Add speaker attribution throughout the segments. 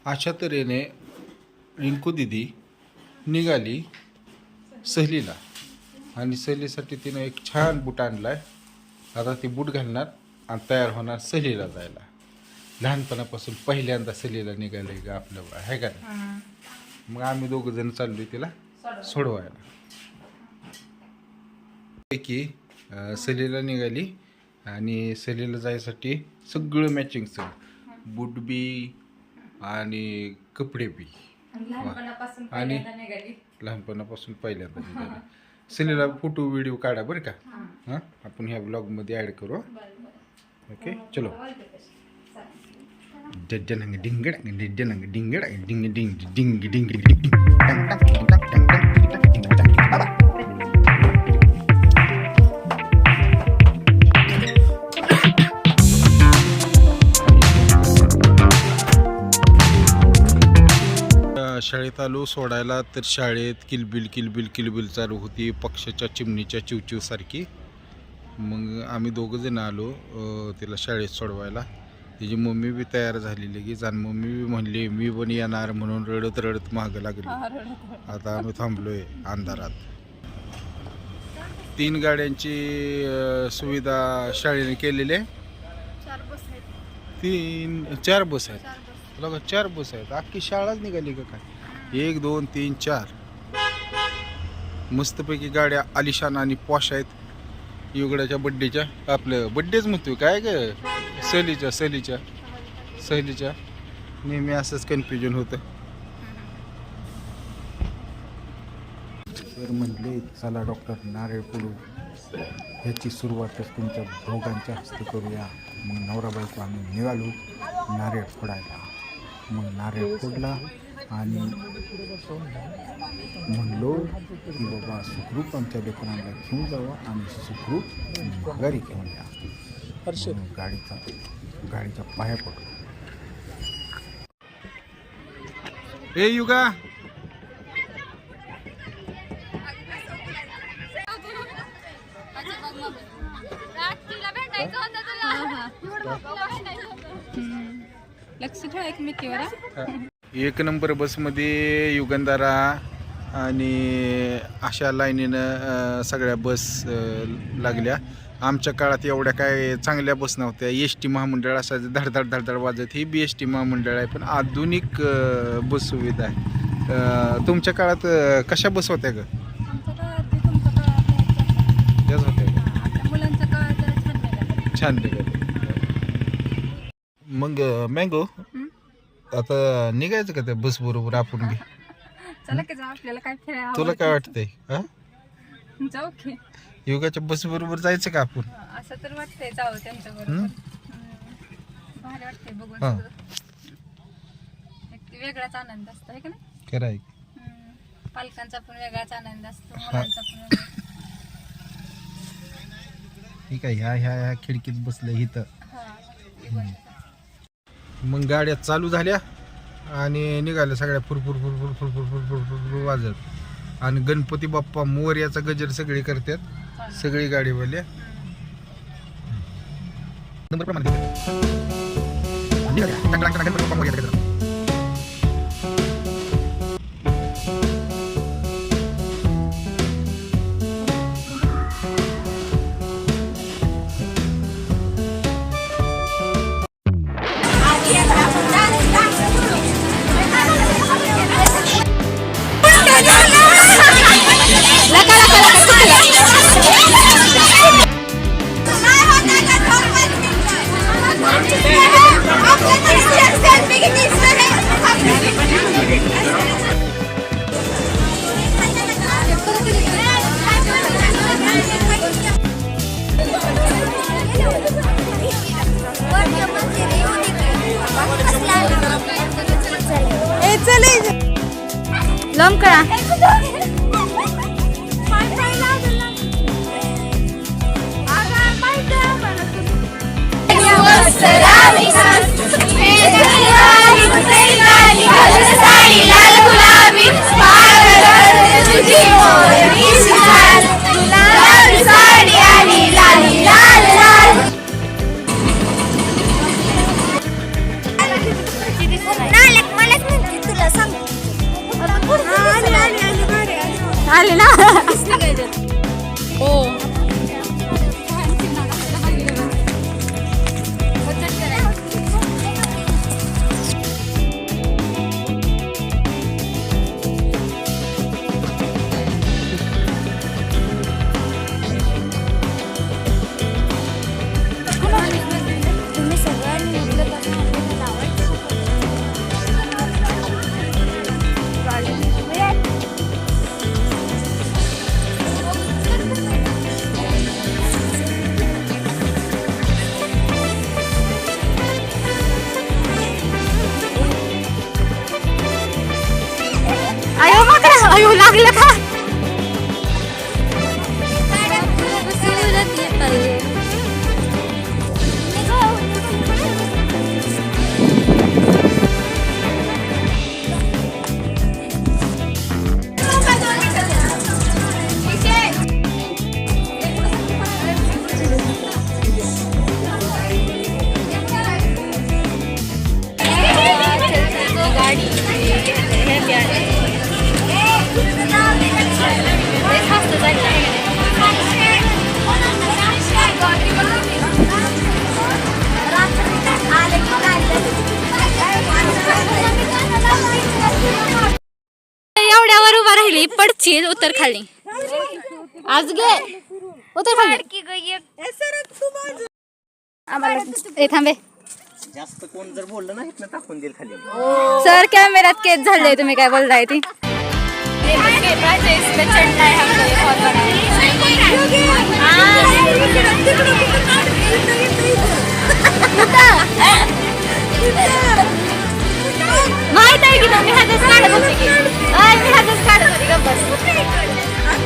Speaker 1: अशा तऱ्हेने रिंकू दिदी निघाली सहलीला आणि सहलीसाठी तिने एक छान बूट आणलाय. आता ती बूट घालणार आणि तयार होणार सहलीला जायला. लहानपणापासून पहिल्यांदा सहलीला निघालंय का आपलं आहे का नाही. मग आम्ही दोघं जण चाललोय तिला सोडवायला. की सहलीला निघाली आणि सहलीला जायसाठी सगळं मॅचिंगचं बूट बी आणि कपडे बी आणि लहानपणापासून पहिल्यांदा निघाली. सहलीला फोटो व्हिडिओ काढा बरं का. हां आपण ह्या ब्लॉगमध्ये ॲड करू. ओके चलो. डिंग डिंग डिंग डिंग डिंग डिंग शाळेत आलो सोडायला तर शाळेत किलबिल किलबिल किलबिल चालू होती पक्षाच्या चिमणीच्या चिवचिव सारखी. मग आम्ही दोघं जण आलो तिला शाळेत सोडवायला. तिची मम्मी बी तयार झालेली की जाण. मम्मी बी म्हणली मी पण येणार म्हणून रडत रडत मागं लागली. आता आम्ही थांबलोय अंधारात. 3 गाड्यांची सुविधा शाळेने केलेली आहे. 4 बस आहेत. तुला 4 बस आहेत. अख्खी शाळाच निघाली का काय. 1 2 3 4 मस्तपैकी गाड्या आलिशान आणि पॉश आहेत. युगडाच्या बड्डेच्या आपलं बड्डेच म्हणतोय काय ग सहलीच्या नेहमी असंच कन्फ्युजन होतं. तर म्हणले चला डॉक्टर नारळ फोडू. ह्याची सुरुवातच तुमच्या दोघांच्या हस्ते करूया. मग नवरा बायको आम्ही निघालो नारळ फोडायला. मग नारळ फोडला आणि म्हणलो की बाबा सुखरूप आमच्या लेकरांना घेऊन जावं आणि सुखरूप माघारी घेऊन या. गाडीच्या पाया पडलो. हे युगा
Speaker 2: लक्ष ठेवा एकमेकीवर.
Speaker 1: 1 नंबर बसमध्ये युगंधारा आणि अशा लाईनीनं सगळ्या बस लागल्या. आमच्या काळात एवढ्या काय चांगल्या बस नव्हत्या. ST महामंडळ असायचं धडधड धडधड वाजत. ही बी ST महामंडळ आहे पण आधुनिक बस सुविधा आहे. तुमच्या काळात कशा बस होत्या ग. त्याच होत्या छान निघाले. मग मँगो आता निघायचं का त्या बस बरोबर आपण बी.
Speaker 2: चला की जाऊ आपल्याला काय फिरायला.
Speaker 1: तुला काय वाटतंय. हा
Speaker 2: जाऊ की
Speaker 1: युगाच्या बस बरोबर जायचं का आपण.
Speaker 2: असं तर वाटतंय जाऊ त्यांच्या बरोबर. भारी वाटतंय बघून. एक वेगळाच आनंद असतो आहे का नाही.
Speaker 1: खरं आहे.
Speaker 2: पालकांचा पण वेगळाच आनंद असतो. मुलांचा पण वेगळा.
Speaker 1: ठीक आहे. ह्या खिडकीत बसलं इथं. मग गाड्या चालू झाल्या आणि निघाल्या सगळ्या furfur furfur furfur furfur furfur वाजत. आणि गणपती बाप्पा मोरयाचा गजर सगळे करतात सगळी गाडीवाले.
Speaker 2: लॉन्ग करा.
Speaker 3: अयो लागलं का एवढ्यावर उभा राहिली पडची उतर खाली आज गे उतर खाली आम्हाला थांबे
Speaker 4: जास्त कोण जर बोललं ना इथनं टाकून देईल खाली.
Speaker 3: सर कॅमेऱ्यात केस झाले तुम्ही काय बोलताय ती माहित आहे की मी हातच काढत होते की मी हातच काढत होते गप्प बस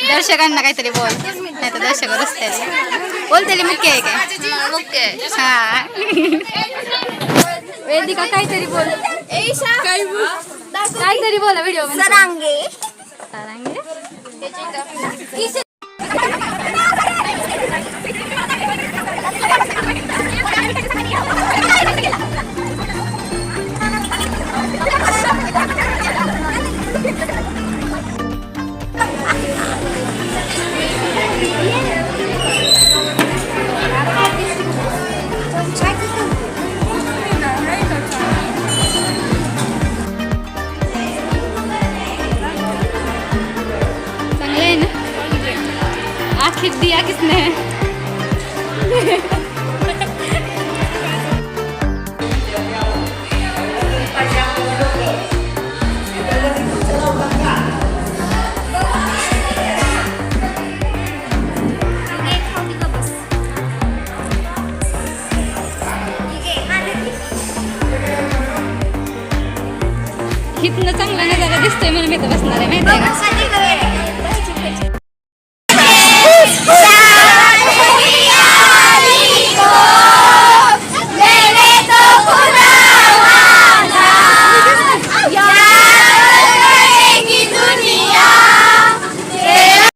Speaker 3: दर्शकांना काहीतरी बोल नाही तर दर्शक रस्त्याने बोलतेली मुख्य आहे काय मुख्य हा वेदिका काहीतरी बोल काहीतरी बोला व्हिडिओ सरांगे आखिर दिया किसने इथनं चांगला नजारा दिसतोय म्हणून मी तर बसणार आहे माहिती आहे का